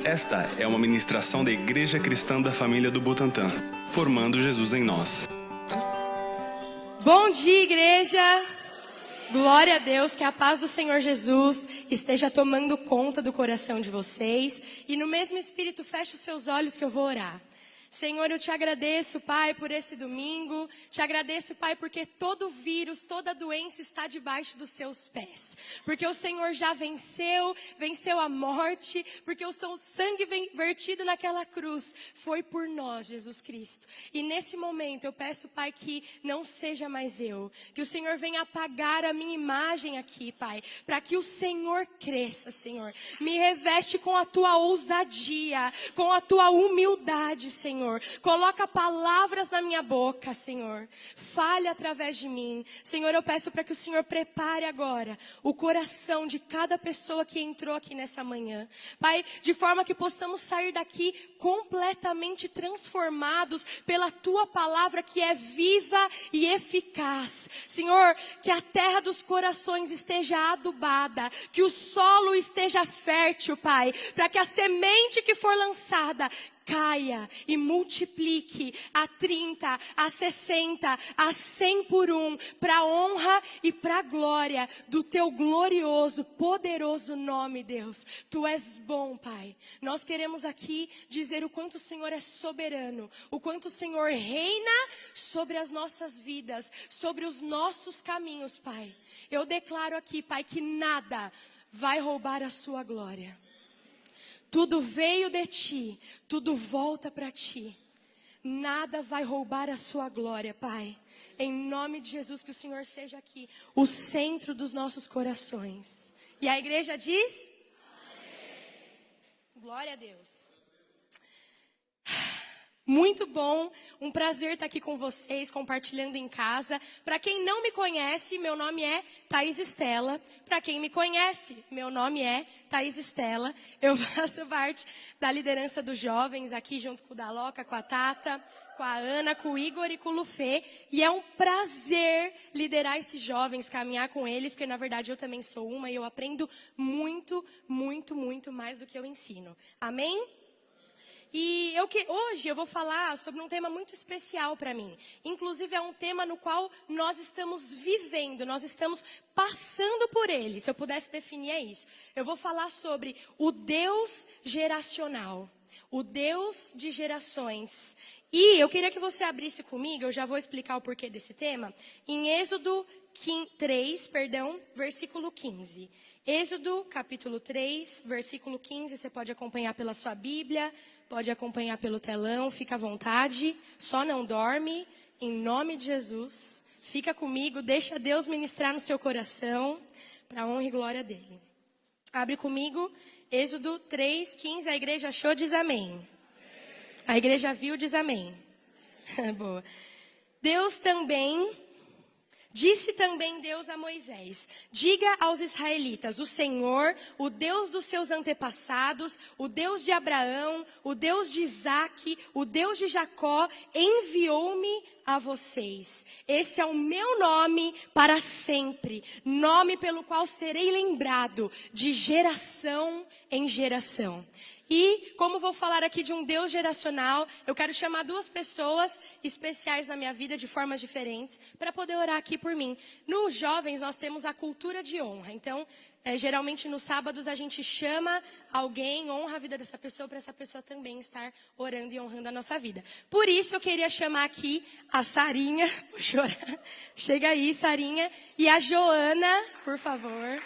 Esta é uma ministração da Igreja Cristã da Família do Butantã, formando Jesus em nós. Bom dia, igreja! Glória a Deus, que a paz do Senhor Jesus esteja tomando conta do coração de vocês. E no mesmo espírito, feche os seus olhos que eu vou orar. Senhor, eu te agradeço, Pai, por esse domingo. Te agradeço, Pai, porque todo vírus, toda doença está debaixo dos seus pés. Porque o Senhor já venceu a morte. Porque o seu sangue vertido naquela cruz foi por nós, Jesus Cristo. E nesse momento eu peço, Pai, que não seja mais eu. Que o Senhor venha apagar a minha imagem aqui, Pai. Para que o Senhor cresça, Senhor. Me reveste com a tua ousadia, com a tua humildade, Senhor. Coloca palavras na minha boca, Senhor. Fale através de mim. Senhor, eu peço para que o Senhor prepare agora o coração de cada pessoa que entrou aqui nessa manhã. Pai, de forma que possamos sair daqui completamente transformados pela tua palavra que é viva e eficaz. Senhor, que a terra dos corações esteja adubada, que o solo esteja fértil, Pai, para que a semente que for lançada caia e multiplique a 30, a 60, a 100 por um, para a honra e para a glória do teu glorioso, poderoso nome, Deus. Tu és bom, Pai. Nós queremos aqui dizer o quanto o Senhor é soberano, o quanto o Senhor reina sobre as nossas vidas, sobre os nossos caminhos, Pai. Eu declaro aqui, Pai, que nada vai roubar a sua glória. Tudo veio de ti, tudo volta para ti. Nada vai roubar a sua glória, Pai. Em nome de Jesus, que o Senhor seja aqui o centro dos nossos corações. E a igreja diz? Amém. Glória a Deus. Muito bom, um prazer estar aqui com vocês, compartilhando em casa. Para quem não me conhece, meu nome é Thaís Estela. Para quem me conhece, meu nome é Thaís Estela. Eu faço parte da liderança dos jovens aqui, junto com o Daloca, com a Tata, com a Ana, com o Igor e com o Lufê. E é um prazer liderar esses jovens, caminhar com eles, porque na verdade eu também sou uma e eu aprendo muito, muito, muito mais do que eu ensino. Amém? E hoje eu vou falar sobre um tema muito especial para mim. Inclusive é um tema no qual nós estamos vivendo, nós estamos passando por ele. Se eu pudesse definir é isso. Eu vou falar sobre o Deus geracional, o Deus de gerações. E eu queria que você abrisse comigo, eu já vou explicar o porquê desse tema, em Êxodo 3, versículo 15. Êxodo, capítulo 3, versículo 15, você pode acompanhar pela sua Bíblia, pode acompanhar pelo telão, fica à vontade, só não dorme, em nome de Jesus. Fica comigo, deixa Deus ministrar no seu coração, para a honra e glória dele. Abre comigo, Êxodo 3, 15, a igreja achou, diz amém. A igreja viu, diz amém. Boa. Disse também Deus a Moisés: diga aos israelitas, o Senhor, o Deus dos seus antepassados, o Deus de Abraão, o Deus de Isaque, o Deus de Jacó, enviou-me a vocês. Esse é o meu nome para sempre, nome pelo qual serei lembrado de geração em geração. E, como vou falar aqui de um Deus geracional, eu quero chamar duas pessoas especiais na minha vida, de formas diferentes, para poder orar aqui por mim. Nos jovens, nós temos a cultura de honra. Então, geralmente nos sábados, a gente chama alguém, honra a vida dessa pessoa, para essa pessoa também estar orando e honrando a nossa vida. Por isso, eu queria chamar aqui a Sarinha, vou chorar, chega aí, Sarinha, e a Joana, por favor.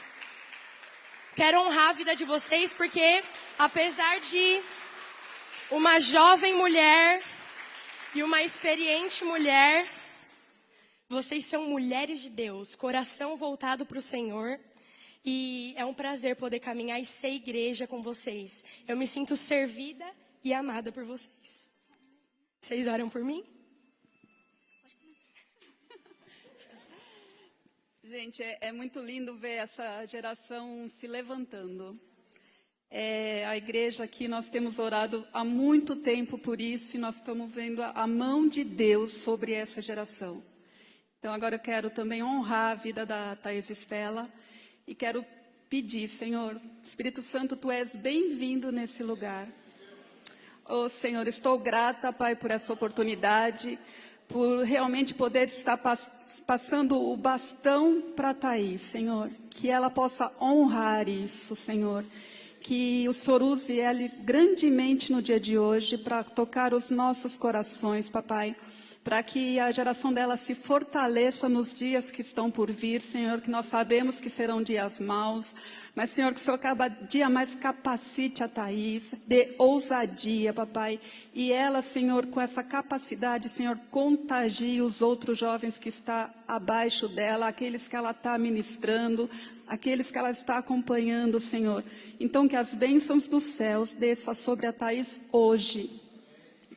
Quero honrar a vida de vocês, porque apesar de uma jovem mulher e uma experiente mulher, vocês são mulheres de Deus, coração voltado para o Senhor. E é um prazer poder caminhar e ser igreja com vocês. Eu me sinto servida e amada por vocês. Vocês oram por mim? Gente, é muito lindo ver essa geração se levantando. A igreja aqui, nós temos orado há muito tempo por isso e nós estamos vendo a mão de Deus sobre essa geração. Então, agora eu quero também honrar a vida da Thaís Estela e quero pedir, Senhor. Espírito Santo, Tu és bem-vindo nesse lugar. Oh, Senhor, estou grata, Pai, por essa oportunidade, por realmente poder estar passando o bastão para a Thaís, Senhor. Que ela possa honrar isso, Senhor. Que o Senhor use ela grandemente no dia de hoje para tocar os nossos corações, Papai. Para que a geração dela se fortaleça nos dias que estão por vir, Senhor, que nós sabemos que serão dias maus, mas, Senhor, que o Senhor cada dia mais capacite a Thaís, dê ousadia, Papai, e ela, Senhor, com essa capacidade, Senhor, contagie os outros jovens que estão abaixo dela, aqueles que ela está ministrando, aqueles que ela está acompanhando, Senhor. Então, que as bênçãos dos céus desçam sobre a Thaís hoje,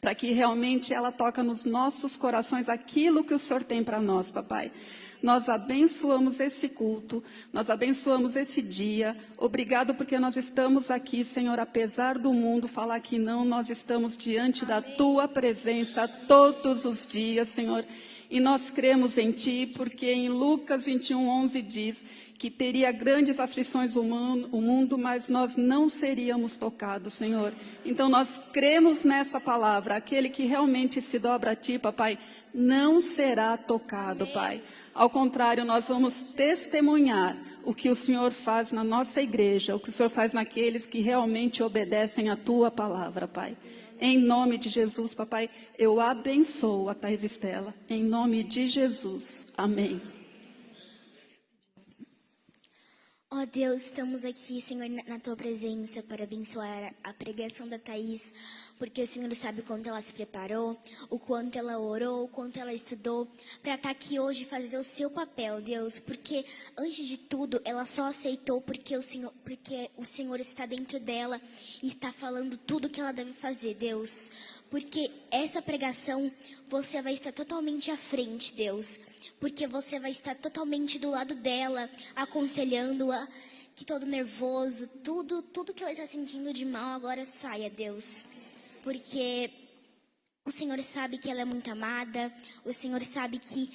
para que realmente ela toque nos nossos corações aquilo que o Senhor tem para nós, Papai. Nós abençoamos esse culto, nós abençoamos esse dia. Obrigado porque nós estamos aqui, Senhor, apesar do mundo falar que não, nós estamos diante da Tua presença todos os dias, Senhor. E nós cremos em Ti, porque em Lucas 21:11 diz que teria grandes aflições o mundo, mas nós não seríamos tocados, Senhor. Então nós cremos nessa palavra. Aquele que realmente se dobra a Ti, Papai, não será tocado, Pai. Ao contrário, nós vamos testemunhar o que o Senhor faz na nossa igreja, o que o Senhor faz naqueles que realmente obedecem a Tua palavra, Pai. Em nome de Jesus, Papai, eu abençoo a Thaís Estela. Em nome de Jesus. Amém. Ó Deus, estamos aqui, Senhor, na Tua presença para abençoar a pregação da Thaís, porque o Senhor sabe o quanto ela se preparou, o quanto ela orou, o quanto ela estudou, para estar aqui hoje e fazer o seu papel, Deus, porque antes de tudo, ela só aceitou porque o Senhor está dentro dela e está falando tudo o que ela deve fazer, Deus, porque essa pregação, você vai estar totalmente à frente, Deus, porque você vai estar totalmente do lado dela, aconselhando-a, que todo nervoso, tudo que ela está sentindo de mal agora saia, Deus. Porque o Senhor sabe que ela é muito amada, o Senhor sabe que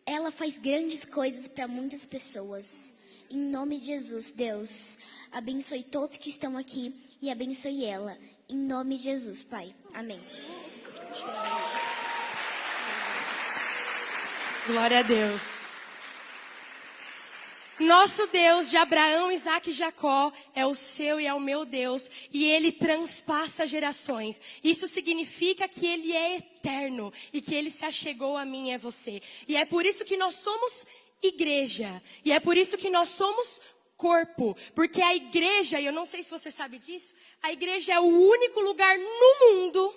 ela faz grandes coisas para muitas pessoas. Em nome de Jesus, Deus, abençoe todos que estão aqui e abençoe ela. Em nome de Jesus, Pai. Amém. Glória a Deus. Nosso Deus de Abraão, Isaque e Jacó é o seu e é o meu Deus. E Ele transpassa gerações. Isso significa que Ele é eterno e que Ele se achegou a mim e a você. E é por isso que nós somos igreja. E é por isso que nós somos corpo. Porque a igreja, e eu não sei se você sabe disso, a igreja é o único lugar no mundo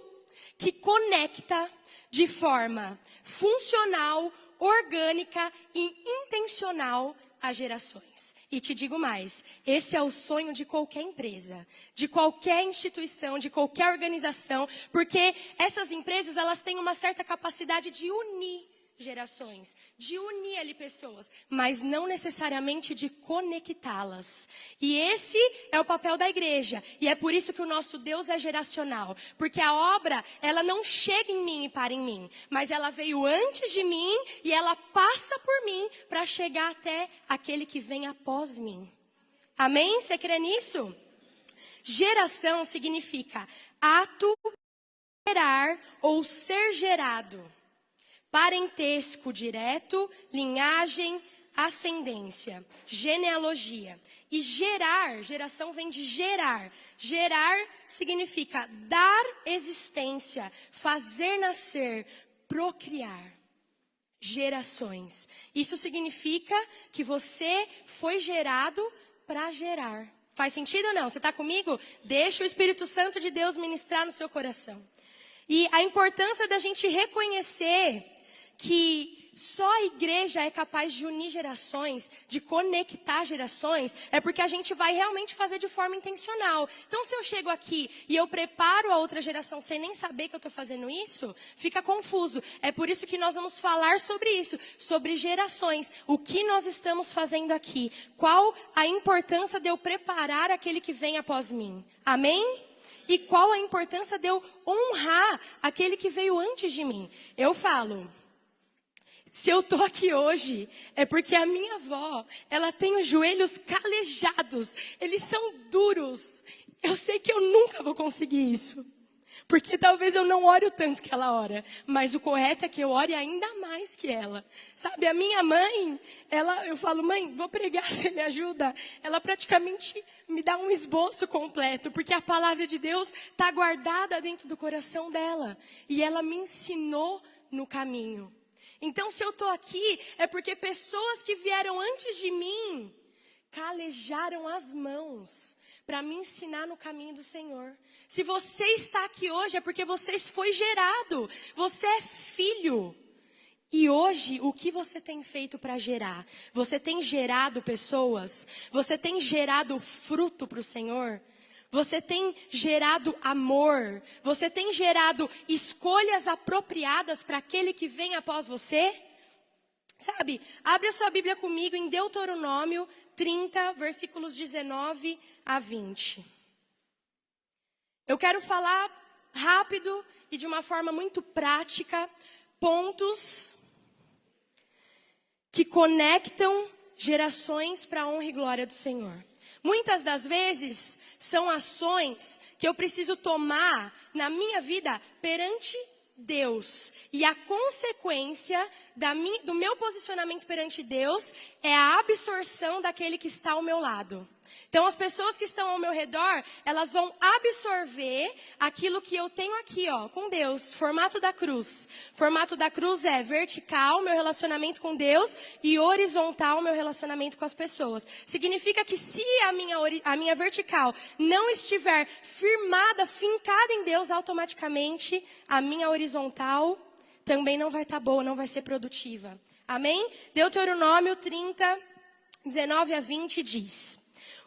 que conecta de forma funcional, orgânica e intencional as gerações. E te digo mais, esse é o sonho de qualquer empresa, de qualquer instituição, de qualquer organização, porque essas empresas, elas têm uma certa capacidade de unir gerações, de unir ali pessoas, mas não necessariamente de conectá-las. E esse é o papel da igreja. E é por isso que o nosso Deus é geracional. Porque a obra, ela não chega em mim e para em mim, mas ela veio antes de mim e ela passa por mim para chegar até aquele que vem após mim. Amém? Você crê nisso? Geração significa ato, gerar ou ser gerado. Parentesco direto, linhagem, ascendência, genealogia. E gerar, geração vem de gerar. Gerar significa dar existência, fazer nascer, procriar. Gerações. Isso significa que você foi gerado para gerar. Faz sentido ou não? Você está comigo? Deixa o Espírito Santo de Deus ministrar no seu coração. E a importância da gente reconhecer que só a igreja é capaz de unir gerações, de conectar gerações, é porque a gente vai realmente fazer de forma intencional. Então, se eu chego aqui e eu preparo a outra geração sem nem saber que eu estou fazendo isso, fica confuso. É por isso que nós vamos falar sobre isso, sobre gerações. O que nós estamos fazendo aqui? Qual a importância de eu preparar aquele que vem após mim? Amém? E qual a importância de eu honrar aquele que veio antes de mim? Eu falo, Se eu tô aqui hoje, é porque a minha avó, ela tem os joelhos calejados, eles são duros. Eu sei que eu nunca vou conseguir isso, porque talvez eu não ore o tanto que ela ora, mas o correto é que eu ore ainda mais que ela. Sabe, a minha mãe, eu falo, mãe, vou pregar, você me ajuda? Ela praticamente me dá um esboço completo, porque a palavra de Deus está guardada dentro do coração dela, e ela me ensinou no caminho. Então, se eu estou aqui, é porque pessoas que vieram antes de mim calejaram as mãos para me ensinar no caminho do Senhor. Se você está aqui hoje, é porque você foi gerado. Você é filho. E hoje, o que você tem feito para gerar? Você tem gerado pessoas? Você tem gerado fruto para o Senhor? Você tem gerado amor? Você tem gerado escolhas apropriadas para aquele que vem após você? Sabe, abre a sua Bíblia comigo em Deuteronômio 30, versículos 19 a 20. Eu quero falar rápido e de uma forma muito prática, pontos que conectam gerações para a honra e glória do Senhor. Muitas das vezes são ações que eu preciso tomar na minha vida perante Deus. E a consequência do meu posicionamento perante Deus é a absorção daquele que está ao meu lado. Então, as pessoas que estão ao meu redor, elas vão absorver aquilo que eu tenho aqui, ó, com Deus. Formato da cruz. Formato da cruz é vertical, meu relacionamento com Deus, e horizontal, meu relacionamento com as pessoas. Significa que se a minha vertical não estiver firmada, fincada em Deus, automaticamente a minha horizontal também não vai estar boa, não vai ser produtiva. Amém? Deuteronômio 30, 19 a 20 diz: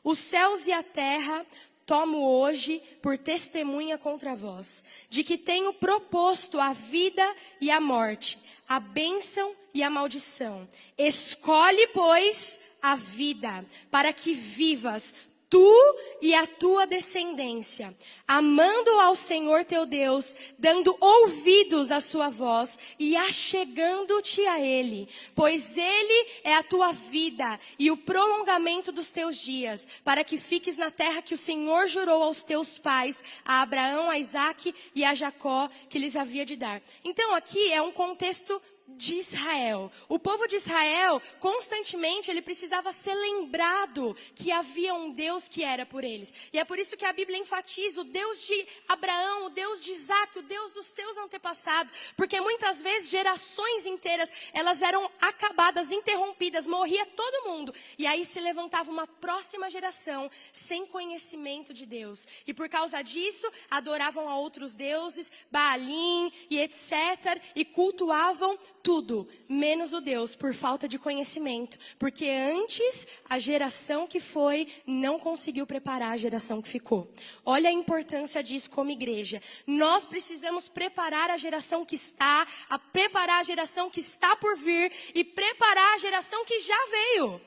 os céus e a terra tomo hoje por testemunha contra vós, de que tenho proposto a vida e a morte, a bênção e a maldição. Escolhe, pois, a vida, para que vivas, tu e a tua descendência, amando ao Senhor teu Deus, dando ouvidos à sua voz e achegando-te a Ele, pois Ele é a tua vida e o prolongamento dos teus dias, para que fiques na terra que o Senhor jurou aos teus pais, a Abraão, a Isaque e a Jacó, que lhes havia de dar. Então aqui é um contexto de Israel. O povo de Israel, constantemente, ele precisava ser lembrado que havia um Deus que era por eles. E é por isso que a Bíblia enfatiza o Deus de Abraão, o Deus de Isaque, o Deus dos seus antepassados. Porque muitas vezes, gerações inteiras, elas eram acabadas, interrompidas, morria todo mundo. E aí se levantava uma próxima geração sem conhecimento de Deus. E por causa disso, adoravam a outros deuses, Baalim e etc. E cultuavam tudo, menos o Deus, por falta de conhecimento. Porque antes, a geração que foi, não conseguiu preparar a geração que ficou. Olha a importância disso como igreja. Nós precisamos preparar a geração que está, preparar a geração que está por vir e preparar a geração que já veio.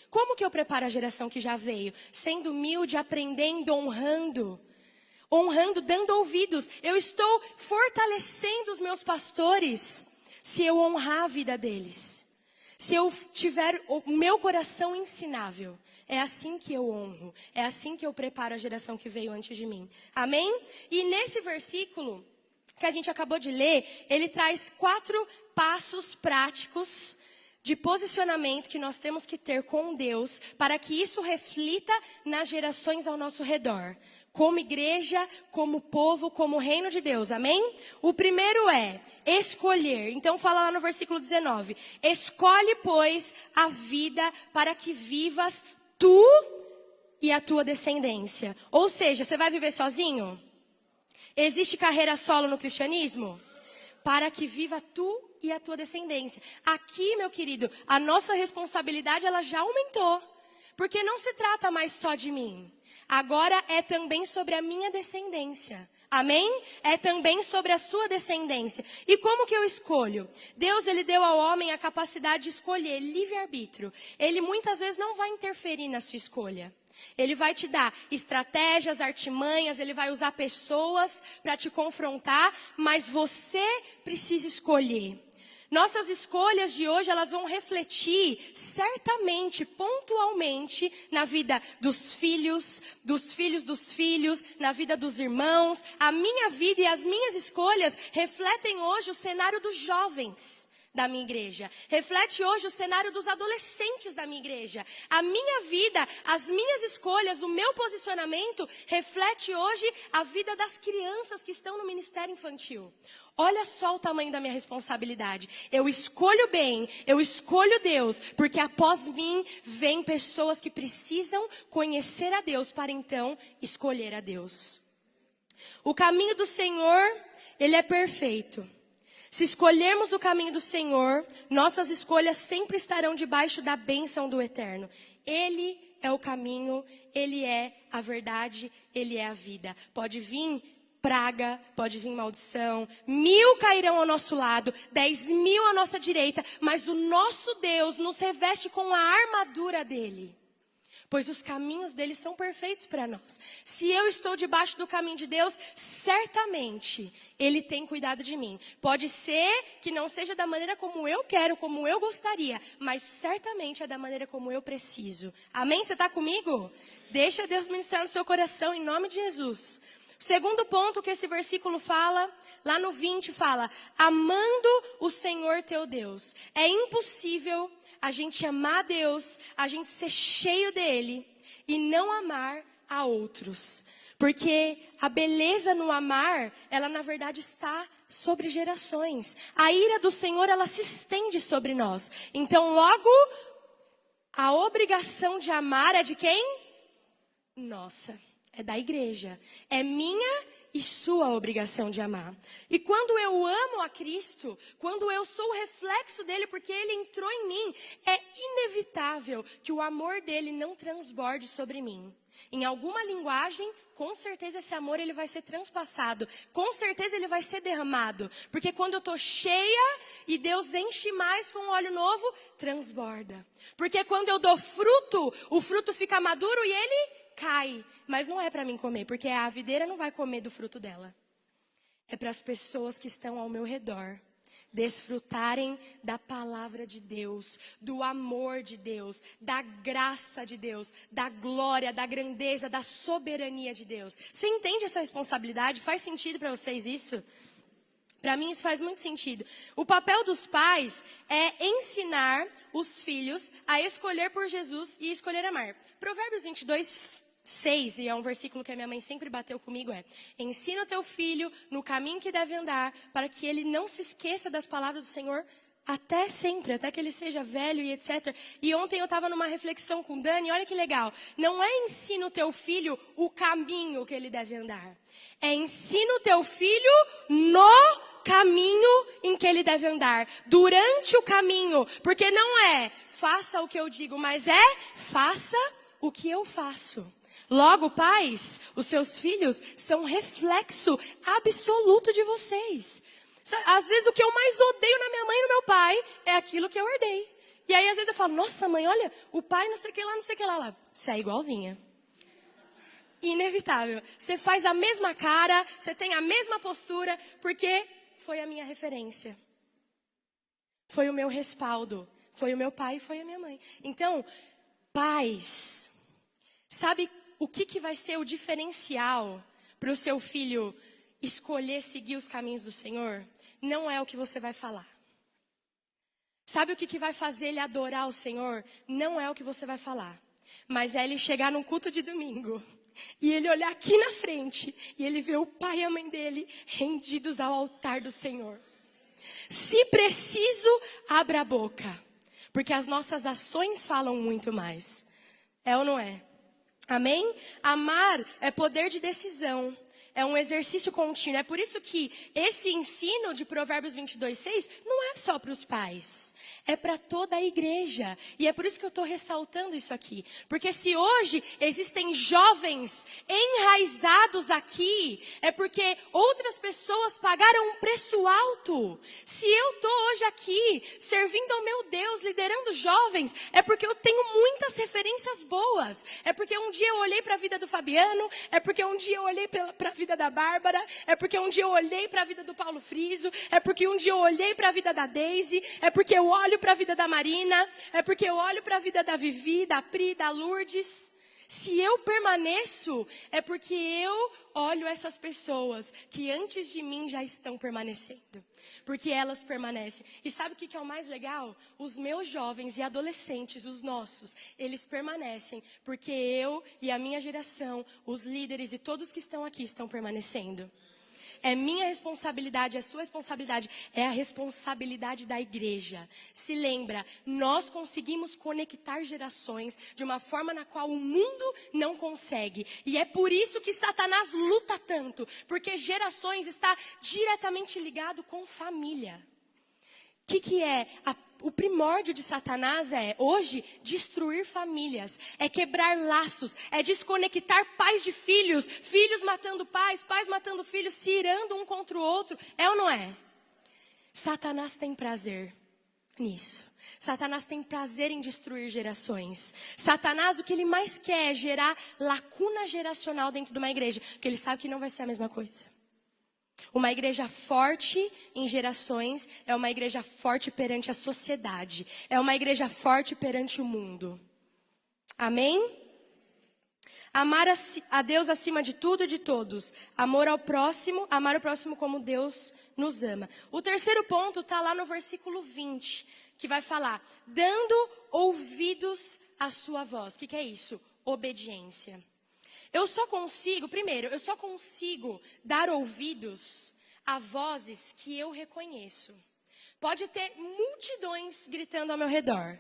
Como que eu preparo a geração que já veio? Sendo humilde, aprendendo, honrando, dando ouvidos. Eu estou fortalecendo os meus pastores se eu honrar a vida deles, se eu tiver o meu coração ensinável. É assim que eu honro, é assim que eu preparo a geração que veio antes de mim. Amém? E nesse versículo que a gente acabou de ler, ele traz 4 passos práticos de posicionamento que nós temos que ter com Deus para que isso reflita nas gerações ao nosso redor. Como igreja, como povo, como reino de Deus, amém? O primeiro é escolher. Então fala lá no versículo 19. Escolhe, pois, a vida para que vivas tu e a tua descendência. Ou seja, você vai viver sozinho? Existe carreira solo no cristianismo? Para que viva tu e a tua descendência. Aqui, meu querido, a nossa responsabilidade ela já aumentou. Porque não se trata mais só de mim. Agora é também sobre a minha descendência. Amém? É também sobre a sua descendência. E como que eu escolho? Deus, ele deu ao homem a capacidade de escolher, livre-arbítrio. Ele muitas vezes não vai interferir na sua escolha. Ele vai te dar estratégias, artimanhas, ele vai usar pessoas para te confrontar, mas você precisa escolher. Nossas escolhas de hoje, elas vão refletir certamente, pontualmente, na vida dos filhos, na vida dos irmãos. A minha vida e as minhas escolhas refletem hoje o cenário dos jovens da minha igreja. Reflete hoje o cenário dos adolescentes da minha igreja. A minha vida, as minhas escolhas, o meu posicionamento, reflete hoje a vida das crianças que estão no ministério infantil. Olha só o tamanho da minha responsabilidade. Eu escolho bem, eu escolho Deus, porque após mim vem pessoas que precisam conhecer a Deus para então escolher a Deus. O caminho do Senhor, ele é perfeito. Se escolhermos o caminho do Senhor, nossas escolhas sempre estarão debaixo da bênção do Eterno. Ele é o caminho, Ele é a verdade, Ele é a vida. Pode vir praga, pode vir maldição, 1000 cairão ao nosso lado, 10.000 à nossa direita, mas o nosso Deus nos reveste com a armadura dEle. Pois os caminhos dele são perfeitos para nós. Se eu estou debaixo do caminho de Deus, certamente ele tem cuidado de mim. Pode ser que não seja da maneira como eu quero, como eu gostaria, mas certamente é da maneira como eu preciso. Amém? Você está comigo? Deixa Deus ministrar no seu coração, em nome de Jesus. O segundo ponto que esse versículo fala, lá no 20 fala, amando o Senhor teu Deus. É impossível a gente amar a Deus, a gente ser cheio dele e não amar a outros. Porque a beleza no amar, ela na verdade está sobre gerações. A ira do Senhor, ela se estende sobre nós. Então logo, a obrigação de amar é de quem? Nossa, é da igreja. É minha e sua obrigação de amar. E quando eu amo a Cristo, quando eu sou o reflexo dele, porque ele entrou em mim, é inevitável que o amor dele não transborde sobre mim. Em alguma linguagem, com certeza esse amor ele vai ser transpassado. Com certeza ele vai ser derramado. Porque quando eu estou cheia e Deus enche mais com óleo novo, transborda. Porque quando eu dou fruto, o fruto fica maduro e ele cai, mas não é para mim comer, porque a videira não vai comer do fruto dela. É para as pessoas que estão ao meu redor desfrutarem da palavra de Deus, do amor de Deus, da graça de Deus, da glória, da grandeza, da soberania de Deus. Você entende essa responsabilidade? Faz sentido para vocês isso? Para mim isso faz muito sentido. O papel dos pais é ensinar os filhos a escolher por Jesus e escolher amar. Provérbios 22:6, e é um versículo que a minha mãe sempre bateu comigo, ensina o teu filho no caminho que deve andar, para que ele não se esqueça das palavras do Senhor até sempre, até que ele seja velho e etc. E ontem eu estava numa reflexão com o Dani, olha que legal. Não é ensina o teu filho o caminho que ele deve andar. É ensina o teu filho no caminho em que ele deve andar. Durante o caminho. Porque não é faça o que eu digo, mas é faça o que eu faço. Logo, pais, os seus filhos são reflexo absoluto de vocês. Às vezes o que eu mais odeio na minha mãe e no meu pai é aquilo que eu herdei. E aí às vezes eu falo, nossa mãe, olha, o pai não sei o que lá, não sei o que lá. Você é igualzinha. Inevitável. Você faz a mesma cara, você tem a mesma postura, porque foi a minha referência. Foi o meu respaldo. Foi o meu pai e foi a minha mãe. Então, pais, sabe o que vai ser o diferencial para o seu filho escolher seguir os caminhos do Senhor? Não é o que você vai falar. Sabe o que vai fazer ele adorar o Senhor? Não é o que você vai falar. Mas é ele chegar num culto de domingo e ele olhar aqui na frente e ele ver o pai e a mãe dele rendidos ao altar do Senhor. Se preciso, abra a boca. Porque as nossas ações falam muito mais. É ou não é? Amém? Amar é poder de decisão. É um exercício contínuo. É por isso que esse ensino de Provérbios 22:6 não é só para os pais. É para toda a igreja. E é por isso que eu estou ressaltando isso aqui. Porque se hoje existem jovens enraizados aqui, é porque outras pessoas pagaram um preço alto. Se eu estou hoje aqui, servindo ao meu Deus, liderando jovens, é porque eu tenho muitas referências boas. É porque um dia eu olhei para a vida do Fabiano, é porque um dia eu olhei para a vida vida da Bárbara, é porque um dia eu olhei para a vida do Paulo Friso, é porque um dia eu olhei para a vida da Deise, é porque eu olho para a vida da Marina, é porque eu olho para a vida da Vivi, da Pri, da Lourdes. Se eu permaneço, é porque eu olho essas pessoas que antes de mim já estão permanecendo. Porque elas permanecem. E sabe o que é o mais legal? Os meus jovens e adolescentes, os nossos, eles permanecem. Porque eu e a minha geração, os líderes e todos que estão aqui estão permanecendo. É minha responsabilidade, é sua responsabilidade, é a responsabilidade da igreja. Se lembra, nós conseguimos conectar gerações de uma forma na qual o mundo não consegue. E é por isso que Satanás luta tanto, porque gerações está diretamente ligado com família. O que é? O primórdio de Satanás é, hoje, destruir famílias, é quebrar laços, é desconectar pais de filhos, filhos matando pais, pais matando filhos, se irando um contra o outro. É ou não é? Satanás tem prazer nisso. Satanás tem prazer em destruir gerações. Satanás, o que ele mais quer é gerar lacuna geracional dentro de uma igreja, porque ele sabe que não vai ser a mesma coisa. Uma igreja forte em gerações é uma igreja forte perante a sociedade. É uma igreja forte perante o mundo. Amém? Amar a Deus acima de tudo e de todos. Amar o próximo como Deus nos ama. O terceiro ponto está lá no versículo 20, que vai falar, dando ouvidos à sua voz. O que é isso? Obediência. Eu só consigo dar ouvidos a vozes que eu reconheço. Pode ter multidões gritando ao meu redor.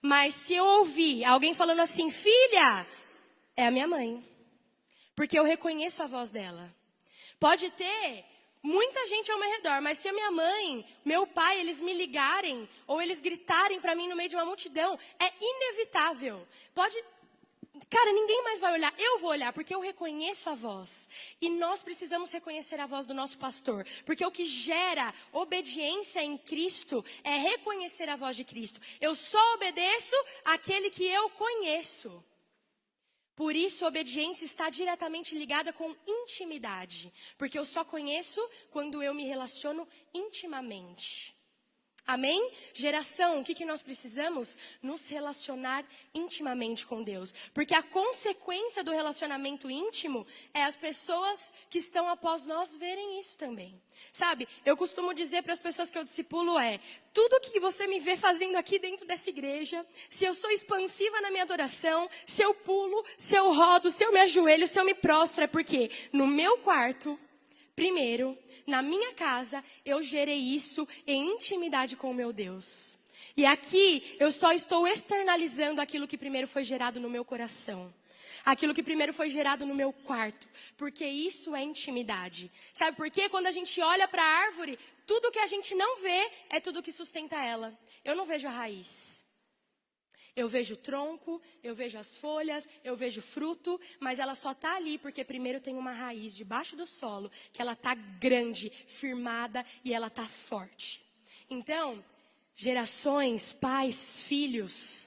Mas se eu ouvir alguém falando assim, filha, é a minha mãe. Porque eu reconheço a voz dela. Pode ter muita gente ao meu redor, mas se a minha mãe, meu pai, eles me ligarem, ou eles gritarem para mim no meio de uma multidão, é inevitável. Cara, ninguém mais vai olhar. Eu vou olhar, porque eu reconheço a voz. E nós precisamos reconhecer a voz do nosso pastor. Porque o que gera obediência em Cristo é reconhecer a voz de Cristo. Eu só obedeço àquele que eu conheço. Por isso, a obediência está diretamente ligada com intimidade. Porque eu só conheço quando eu me relaciono intimamente. Amém? Geração, o que nós precisamos? Nos relacionar intimamente com Deus. Porque a consequência do relacionamento íntimo é as pessoas que estão após nós verem isso também. Sabe, eu costumo dizer para as pessoas que eu discipulo tudo que você me vê fazendo aqui dentro dessa igreja, se eu sou expansiva na minha adoração, se eu pulo, se eu rodo, se eu me ajoelho, se eu me prostro, é porque no meu quarto, primeiro, na minha casa, eu gerei isso em intimidade com o meu Deus. E aqui, eu só estou externalizando aquilo que primeiro foi gerado no meu coração. Aquilo que primeiro foi gerado no meu quarto. Porque isso é intimidade. Sabe por quê? Quando a gente olha para a árvore, tudo que a gente não vê é tudo que sustenta ela. Eu não vejo a raiz. Eu vejo o tronco, eu vejo as folhas, eu vejo o fruto, mas ela só está ali porque primeiro tem uma raiz debaixo do solo, que ela está grande, firmada e ela está forte. Então, gerações, pais, filhos,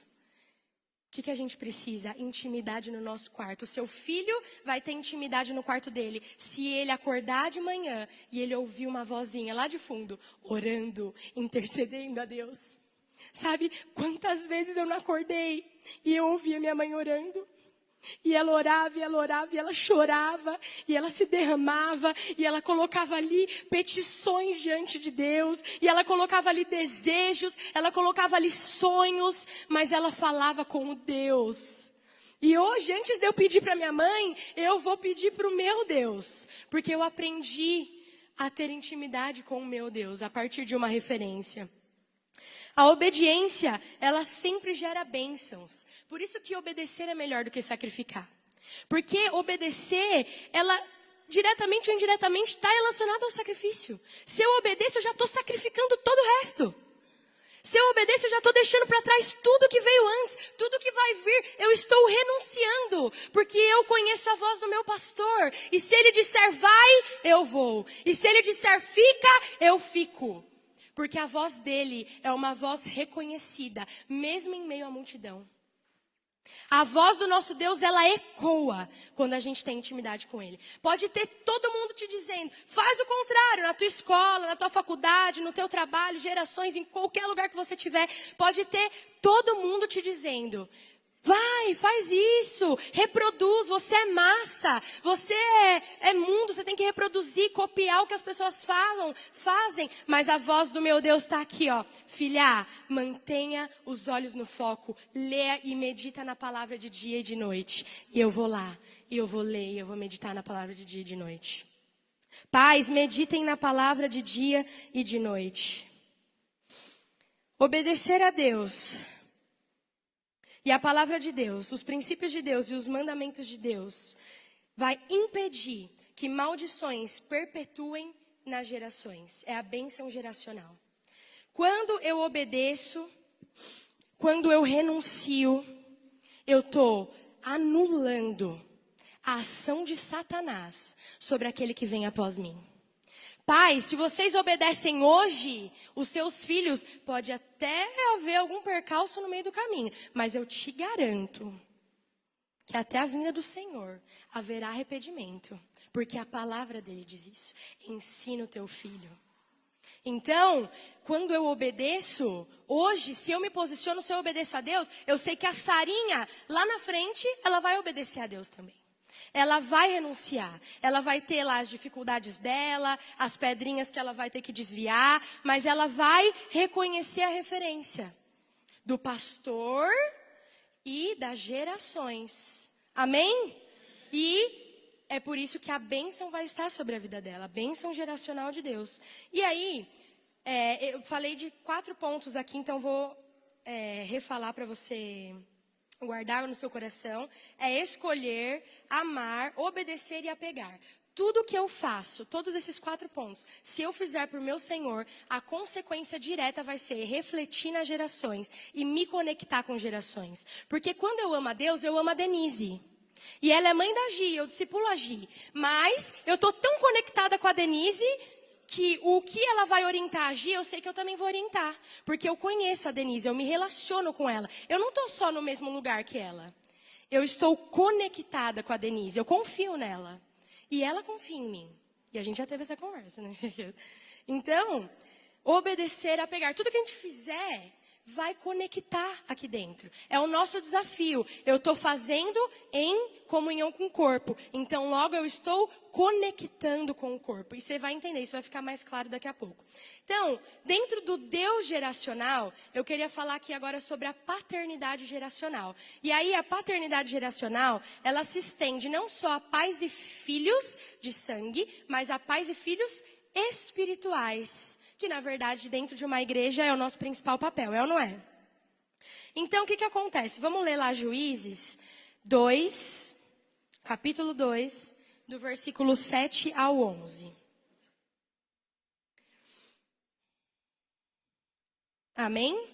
o que a gente precisa? Intimidade no nosso quarto. O seu filho vai ter intimidade no quarto dele. Se ele acordar de manhã e ele ouvir uma vozinha lá de fundo, orando, intercedendo a Deus. Sabe, quantas vezes eu não acordei e eu ouvia minha mãe orando. E ela orava, e ela orava, e ela chorava, e ela se derramava, e ela colocava ali petições diante de Deus, e ela colocava ali desejos, ela colocava ali sonhos, mas ela falava com o Deus. E hoje, antes de eu pedir para minha mãe, eu vou pedir para o meu Deus, porque eu aprendi a ter intimidade com o meu Deus, a partir de uma referência. A obediência, ela sempre gera bênçãos. Por isso que obedecer é melhor do que sacrificar. Porque obedecer, ela diretamente ou indiretamente está relacionada ao sacrifício. Se eu obedeço, eu já estou sacrificando todo o resto. Se eu obedeço, eu já estou deixando para trás tudo que veio antes, tudo que vai vir, eu estou renunciando, porque eu conheço a voz do meu pastor. E se ele disser vai, eu vou. E se ele disser fica, eu fico. Porque a voz dele é uma voz reconhecida, mesmo em meio à multidão. A voz do nosso Deus, ela ecoa quando a gente tem intimidade com Ele. Pode ter todo mundo te dizendo, faz o contrário, na tua escola, na tua faculdade, no teu trabalho, gerações, em qualquer lugar que você tiver. Pode ter todo mundo te dizendo, vai, faz isso, reproduz, você é massa, você é mundo, você tem que reproduzir, copiar o que as pessoas fazem. Mas a voz do meu Deus está aqui, ó. Filha, mantenha os olhos no foco, lê e medita na palavra de dia e de noite. E eu vou lá, e eu vou ler, e eu vou meditar na palavra de dia e de noite. Pais, meditem na palavra de dia e de noite. Obedecer a Deus. E a palavra de Deus, os princípios de Deus e os mandamentos de Deus vai impedir que maldições perpetuem nas gerações. É a bênção geracional. Quando eu obedeço, quando eu renuncio, eu estou anulando a ação de Satanás sobre aquele que vem após mim. Pais, se vocês obedecem hoje, os seus filhos, pode até haver algum percalço no meio do caminho, mas eu te garanto que até a vinda do Senhor haverá arrependimento, porque a palavra dele diz isso. Ensina o teu filho. Então, quando eu obedeço, hoje, se eu me posiciono, se eu obedeço a Deus, eu sei que a Sarinha, lá na frente, ela vai obedecer a Deus também. Ela vai renunciar, ela vai ter lá as dificuldades dela, as pedrinhas que ela vai ter que desviar, mas ela vai reconhecer a referência do pastor e das gerações. Amém? E é por isso que a bênção vai estar sobre a vida dela, a bênção geracional de Deus. E aí, eu falei de 4 pontos aqui, então vou refalar para você guardar no seu coração. É escolher, amar, obedecer e apegar. Tudo que eu faço, todos esses 4 pontos, se eu fizer para o meu Senhor, a consequência direta vai ser refletir nas gerações e me conectar com gerações. Porque quando eu amo a Deus, eu amo a Denise. E ela é mãe da Gi, eu discipulo a Gi. Mas eu estou tão conectada com a Denise que o que ela vai orientar a Gi, eu sei que eu também vou orientar. Porque eu conheço a Denise, eu me relaciono com ela. Eu não estou só no mesmo lugar que ela. Eu estou conectada com a Denise, eu confio nela. E ela confia em mim. E a gente já teve essa conversa, né? Então, obedecer, apegar. Tudo que a gente fizer vai conectar aqui dentro. É o nosso desafio. Eu estou fazendo em comunhão com o corpo. Então, logo eu estou conectando com o corpo. E você vai entender, isso vai ficar mais claro daqui a pouco. Então, dentro do Deus geracional, eu queria falar aqui agora sobre a paternidade geracional. E aí, a paternidade geracional, ela se estende não só a pais e filhos de sangue, mas a pais e filhos espirituais. Que, na verdade, dentro de uma igreja é o nosso principal papel, é ou não é? Então, o que acontece? Vamos ler lá Juízes 2, capítulo 2, do versículo 7 ao 11. Amém?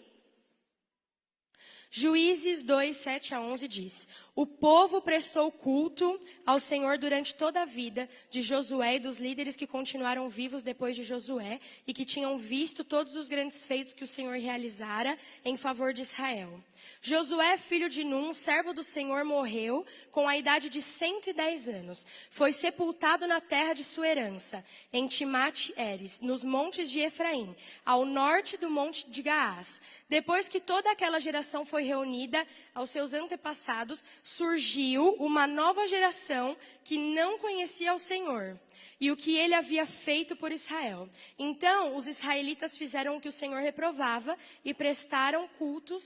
Juízes 2, 7 a 11 diz: O povo prestou culto ao Senhor durante toda a vida de Josué e dos líderes que continuaram vivos depois de Josué e que tinham visto todos os grandes feitos que o Senhor realizara em favor de Israel. Josué, filho de Num, servo do Senhor, morreu com a idade de 110 anos. Foi sepultado na terra de sua herança, em Timate-Heres, nos montes de Efraim, ao norte do monte de Gaás. Depois que toda aquela geração foi reunida aos seus antepassados, surgiu uma nova geração que não conhecia o Senhor e o que ele havia feito por Israel. Então, os israelitas fizeram o que o Senhor reprovava e prestaram culto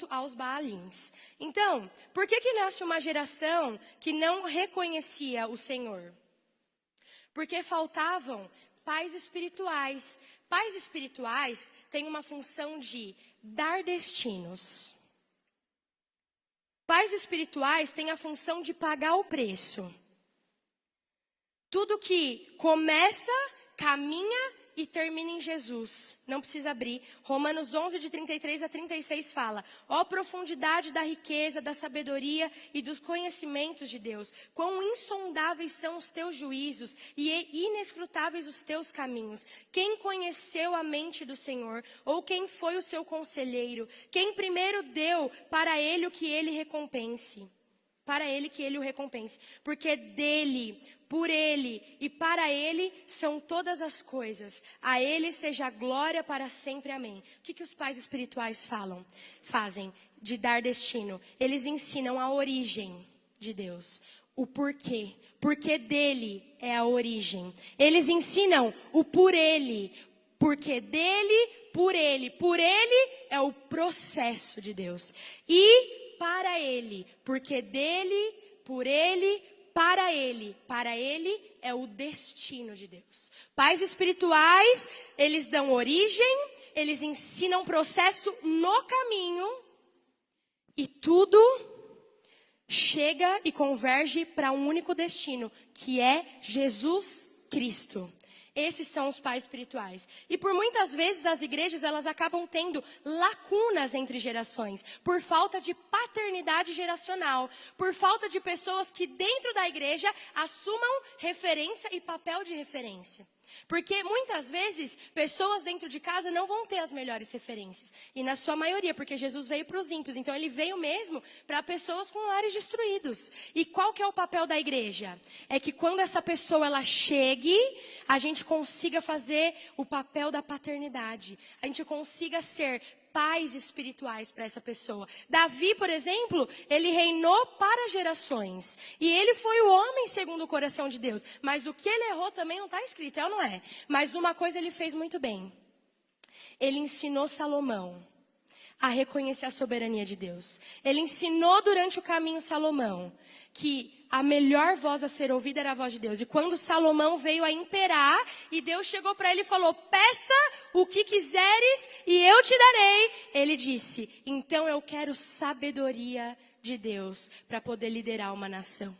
aos Baalins. Então, por que nasce uma geração que não reconhecia o Senhor? Porque faltavam pais espirituais. Pais espirituais têm uma função de dar destinos. Pais espirituais têm a função de pagar o preço. Tudo que começa, caminha e termina em Jesus. Não precisa abrir. Romanos 11, de 33 a 36 fala: ó profundidade da riqueza, da sabedoria e dos conhecimentos de Deus. Quão insondáveis são os teus juízos e inescrutáveis os teus caminhos. Quem conheceu a mente do Senhor? Ou quem foi o seu conselheiro? Quem primeiro deu para ele o que ele recompense? Para ele que ele o recompense. Porque dele, por ele e para ele são todas as coisas. A ele seja a glória para sempre. Amém. O que os pais espirituais fazem de dar destino? Eles ensinam a origem de Deus. O porquê. Porque dele é a origem. Eles ensinam o por ele. Porque dele, por ele. Por ele é o processo de Deus. E para ele. Porque dele, por ele, para ele é o destino de Deus. Pais espirituais, eles dão origem, eles ensinam processo no caminho, e tudo chega e converge para um único destino, que é Jesus Cristo. Esses são os pais espirituais. E por muitas vezes as igrejas, elas acabam tendo lacunas entre gerações. Por falta de paternidade geracional. Por falta de pessoas que dentro da igreja assumam referência e papel de referência. Porque muitas vezes pessoas dentro de casa não vão ter as melhores referências. E na sua maioria, porque Jesus veio para os ímpios. Então ele veio mesmo para pessoas com lares destruídos. E qual que é o papel da igreja? É que quando essa pessoa ela chegue, a gente consiga fazer o papel da paternidade. A gente consiga ser pais espirituais para essa pessoa. Davi, por exemplo, ele reinou para gerações. E ele foi o homem segundo o coração de Deus. Mas o que ele errou também não está escrito, é ou não é? Mas uma coisa ele fez muito bem. Ele ensinou Salomão a reconhecer a soberania de Deus. Ele ensinou durante o caminho Salomão que a melhor voz a ser ouvida era a voz de Deus. E quando Salomão veio a imperar, e Deus chegou para ele e falou: peça o que quiseres e eu te darei. Ele disse: então eu quero sabedoria de Deus para poder liderar uma nação.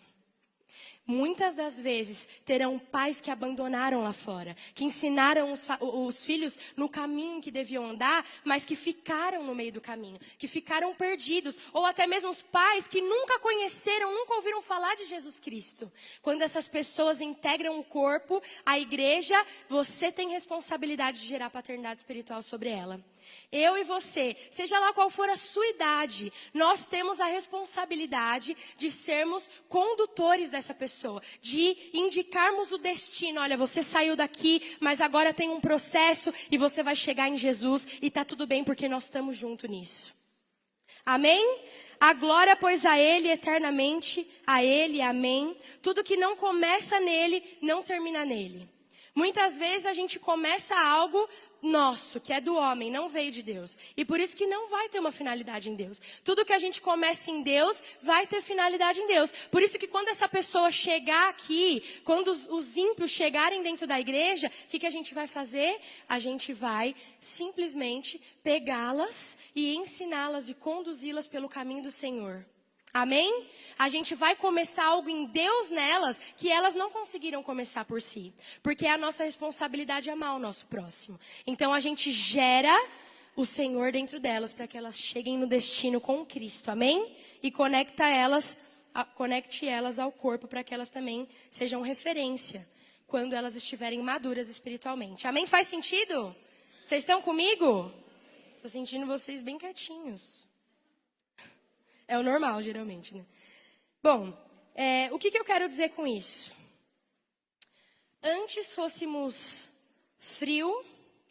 Muitas das vezes terão pais que abandonaram lá fora, que ensinaram os filhos no caminho que deviam andar, mas que ficaram no meio do caminho, que ficaram perdidos, ou até mesmo os pais que nunca conheceram, nunca ouviram falar de Jesus Cristo. Quando essas pessoas integram o corpo, a igreja, você tem responsabilidade de gerar paternidade espiritual sobre ela. Eu e você, seja lá qual for a sua idade, nós temos a responsabilidade de sermos condutores dessa pessoa, de indicarmos o destino. Olha, você saiu daqui, mas agora tem um processo e você vai chegar em Jesus e tá tudo bem porque nós estamos juntos nisso. Amém? A glória, pois, a Ele eternamente, a Ele, amém. Tudo que não começa nele, não termina nele. Muitas vezes a gente começa algo nosso, que é do homem, não veio de Deus. E por isso que não vai ter uma finalidade em Deus. Tudo que a gente começa em Deus, vai ter finalidade em Deus. Por isso que quando essa pessoa chegar aqui, quando os ímpios chegarem dentro da igreja, o que a gente vai fazer? A gente vai simplesmente pegá-las e ensiná-las e conduzi-las pelo caminho do Senhor. Amém? A gente vai começar algo em Deus nelas que elas não conseguiram começar por si. Porque é a nossa responsabilidade amar o nosso próximo. Então a gente gera o Senhor dentro delas para que elas cheguem no destino com Cristo. Amém? E conecte elas ao corpo para que elas também sejam referência quando elas estiverem maduras espiritualmente. Amém? Faz sentido? Vocês estão comigo? Estou sentindo vocês bem quietinhos. É o normal, geralmente, né? Bom, o que eu quero dizer com isso? Antes fôssemos frio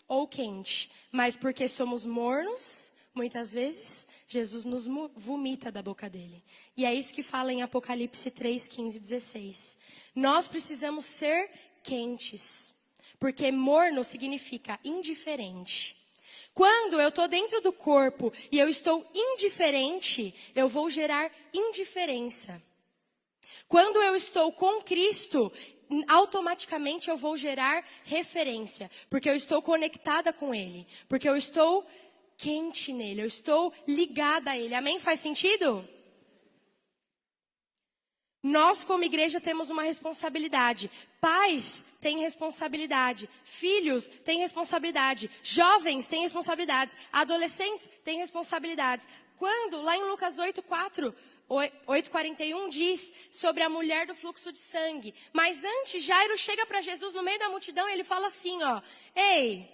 ou quente, mas porque somos mornos, muitas vezes, Jesus nos vomita da boca dele. E é isso que fala em Apocalipse 3, 15 e 16. Nós precisamos ser quentes, porque morno significa indiferente. Quando eu estou dentro do corpo e eu estou indiferente, eu vou gerar indiferença. Quando eu estou com Cristo, automaticamente eu vou gerar referência. Porque eu estou conectada com Ele. Porque eu estou quente nele, eu estou ligada a Ele. Amém? Faz sentido? Nós, como igreja, temos uma responsabilidade. Pais têm responsabilidade. Filhos têm responsabilidade. Jovens têm responsabilidades. Adolescentes têm responsabilidades. Quando, lá em Lucas 8:41 diz sobre a mulher do fluxo de sangue. Mas antes, Jairo chega para Jesus no meio da multidão e ele fala assim, ó. Ei,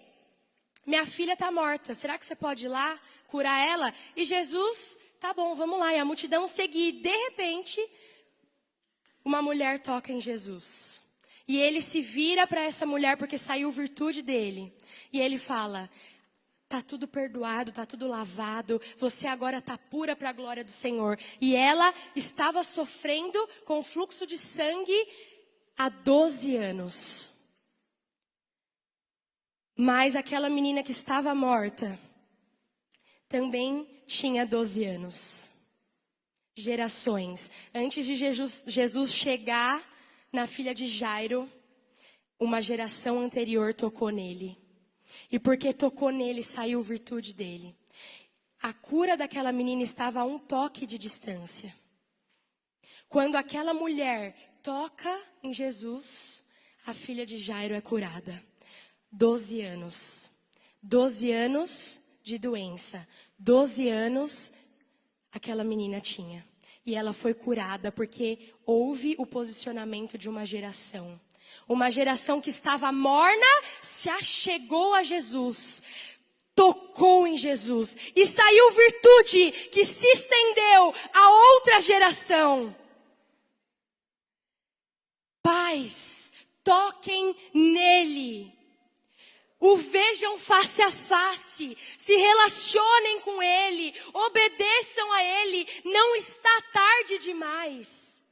minha filha está morta. Será que você pode ir lá curar ela? E Jesus, tá bom, vamos lá. E a multidão seguir. De repente, uma mulher toca em Jesus. E ele se vira para essa mulher porque saiu virtude dele. E ele fala, tá tudo perdoado, tá tudo lavado. Você agora tá pura para a glória do Senhor. E ela estava sofrendo com fluxo de sangue há 12 anos. Mas aquela menina que estava morta também tinha 12 anos. Gerações. Antes de Jesus chegar na filha de Jairo, uma geração anterior tocou nele. E porque tocou nele, saiu virtude dele. A cura daquela menina estava a um toque de distância. Quando aquela mulher toca em Jesus, a filha de Jairo é curada. 12 anos. 12 anos de doença. 12 anos aquela menina tinha. E ela foi curada porque houve o posicionamento de uma geração. Uma geração que estava morna se achegou a Jesus. Tocou em Jesus. E saiu virtude que se estendeu a outra geração. Pais, toquem nele. O vejam face a face, se relacionem com ele, obedeçam a ele, não está tarde demais.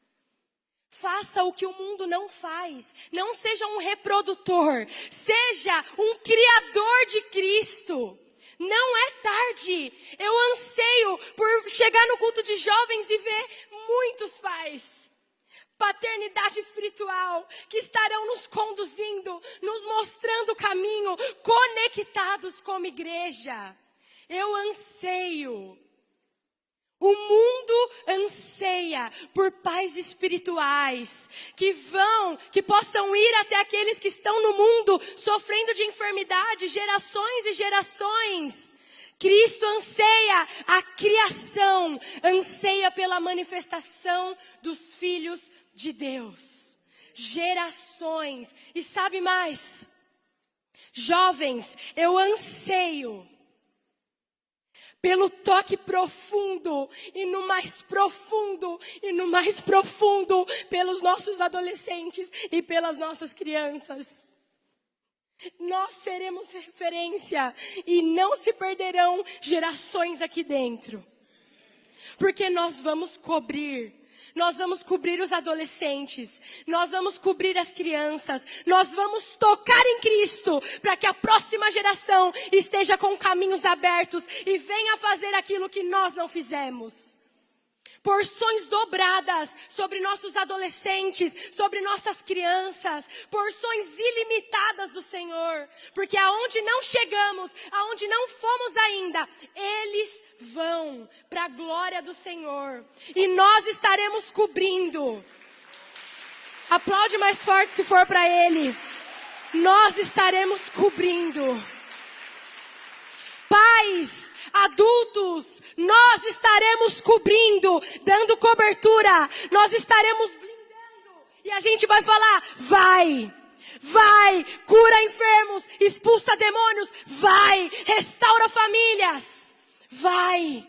Faça o que o mundo não faz, não seja um reprodutor, seja um criador de Cristo. Não é tarde, eu anseio por chegar no culto de jovens e ver muitos pais. Paternidade espiritual, que estarão nos conduzindo, nos mostrando o caminho, conectados como igreja. Eu anseio. O mundo anseia por pais espirituais, que possam ir até aqueles que estão no mundo, sofrendo de enfermidade, gerações e gerações. Cristo anseia a criação, anseia pela manifestação dos filhos de Deus, gerações, e sabe mais, jovens, eu anseio pelo toque profundo, e no mais profundo, pelos nossos adolescentes e pelas nossas crianças. Nós seremos referência, e não se perderão gerações aqui dentro, porque nós vamos cobrir os adolescentes, nós vamos cobrir as crianças, nós vamos tocar em Cristo, para que a próxima geração esteja com caminhos abertos e venha fazer aquilo que nós não fizemos. Porções dobradas sobre nossos adolescentes, sobre nossas crianças, porções ilimitadas do Senhor, porque aonde não chegamos, aonde não fomos ainda, eles vão para a glória do Senhor, e nós estaremos cobrindo. Aplaude mais forte se for para Ele. Nós estaremos cobrindo. Pais, adultos, nós estaremos cobrindo, dando cobertura, nós estaremos blindando, e a gente vai falar, vai, cura enfermos, expulsa demônios, vai, restaura famílias, vai,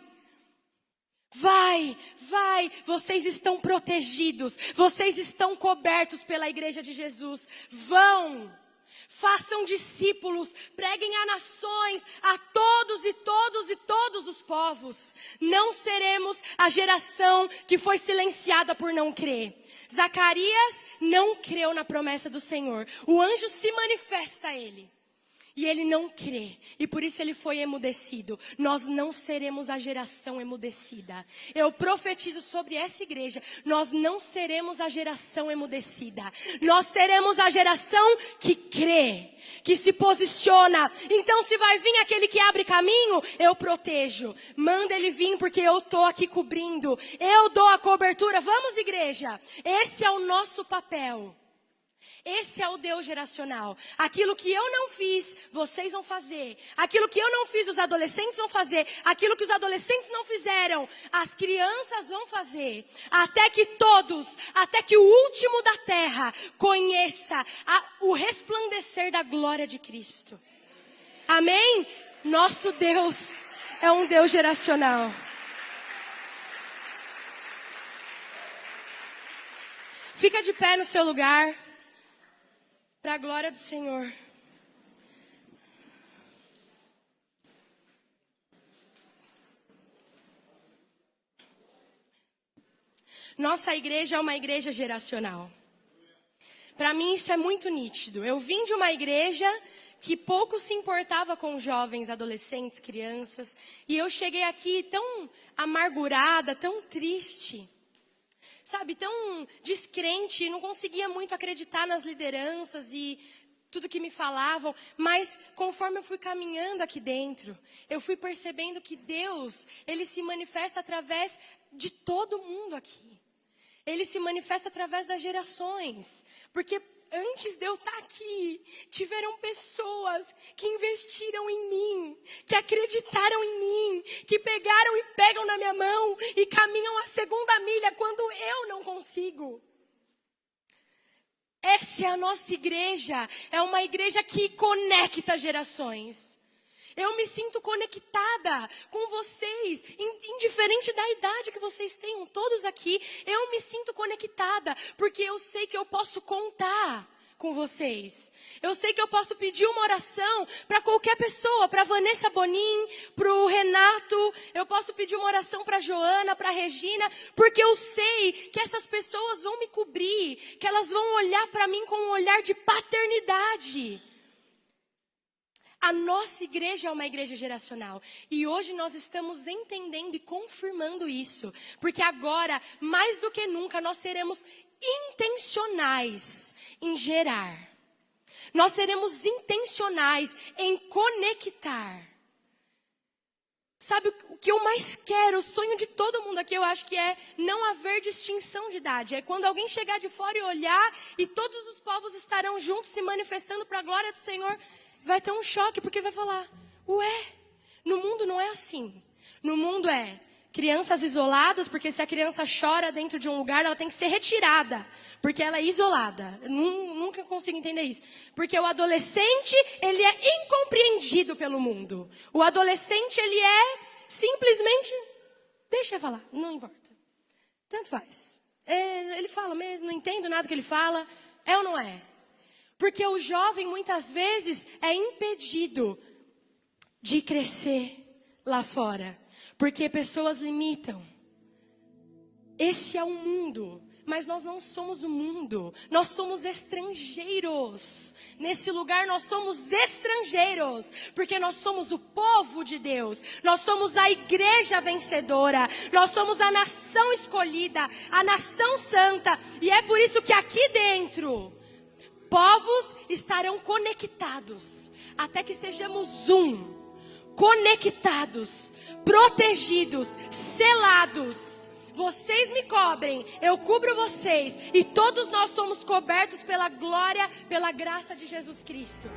vocês estão protegidos, vocês estão cobertos pela igreja de Jesus, vão. Façam discípulos, preguem a nações, a todos os povos. Não seremos a geração que foi silenciada por não crer. Zacarias não creu na promessa do Senhor. O anjo se manifesta a ele. E ele não crê, e por isso ele foi emudecido. Nós não seremos a geração emudecida. Eu profetizo sobre essa igreja, nós não seremos a geração emudecida. Nós seremos a geração que crê, que se posiciona. Então se vai vir aquele que abre caminho, eu protejo. Manda ele vir porque eu tô aqui cobrindo. Eu dou a cobertura. Vamos, igreja. Esse é o nosso papel. Esse é o Deus geracional. Aquilo que eu não fiz, vocês vão fazer. Aquilo que eu não fiz, os adolescentes vão fazer. Aquilo que os adolescentes não fizeram, as crianças vão fazer. Até que todos, até que o último da terra conheça o resplandecer da glória de Cristo. Amém? Nosso Deus é um Deus geracional. Fica de pé no seu lugar. Para a glória do Senhor. Nossa igreja é uma igreja geracional. Para mim isso é muito nítido. Eu vim de uma igreja que pouco se importava com jovens, adolescentes, crianças. E eu cheguei aqui tão amargurada, tão triste. Sabe, tão descrente, não conseguia muito acreditar nas lideranças e tudo que me falavam. Mas conforme eu fui caminhando aqui dentro, eu fui percebendo que Deus, Ele se manifesta através de todo mundo aqui. Ele se manifesta através das gerações. Porque antes de eu estar aqui, tiveram pessoas que investiram em mim, que acreditaram em mim, que pegaram e pegam na minha mão e caminham a segunda milha quando eu não consigo. Essa é a nossa igreja, é uma igreja que conecta gerações. Eu me sinto conectada com vocês, indiferente da idade que vocês tenham, todos aqui. Eu me sinto conectada, porque eu sei que eu posso contar com vocês. Eu sei que eu posso pedir uma oração para qualquer pessoa, para Vanessa Bonin, para o Renato. Eu posso pedir uma oração para Joana, para Regina, porque eu sei que essas pessoas vão me cobrir, que elas vão olhar para mim com um olhar de paternidade. A nossa igreja é uma igreja geracional. E hoje nós estamos entendendo e confirmando isso. Porque agora, mais do que nunca, nós seremos intencionais em gerar. Nós seremos intencionais em conectar. Sabe o que eu mais quero, o sonho de todo mundo aqui, eu acho que é não haver distinção de idade. É quando alguém chegar de fora e olhar e todos os povos estarão juntos se manifestando para a glória do Senhor. Vai ter um choque, porque vai falar, ué, no mundo não é assim. No mundo é crianças isoladas, porque se a criança chora dentro de um lugar, ela tem que ser retirada, porque ela é isolada. Eu nunca consigo entender isso. Porque o adolescente, ele é incompreendido pelo mundo. O adolescente, ele é simplesmente, deixa eu falar, não importa. Tanto faz. Ele fala mesmo, não entendo nada que ele fala, é ou não é? Porque o jovem, muitas vezes, é impedido de crescer lá fora. Porque pessoas limitam. Esse é o mundo. Mas nós não somos o mundo. Nós somos estrangeiros. Nesse lugar nós somos estrangeiros. Porque nós somos o povo de Deus. Nós somos a igreja vencedora. Nós somos a nação escolhida. A nação santa. E é por isso que aqui dentro... povos estarão conectados, até que sejamos conectados, protegidos, selados. Vocês me cobrem, eu cubro vocês, e todos nós somos cobertos pela glória, pela graça de Jesus Cristo.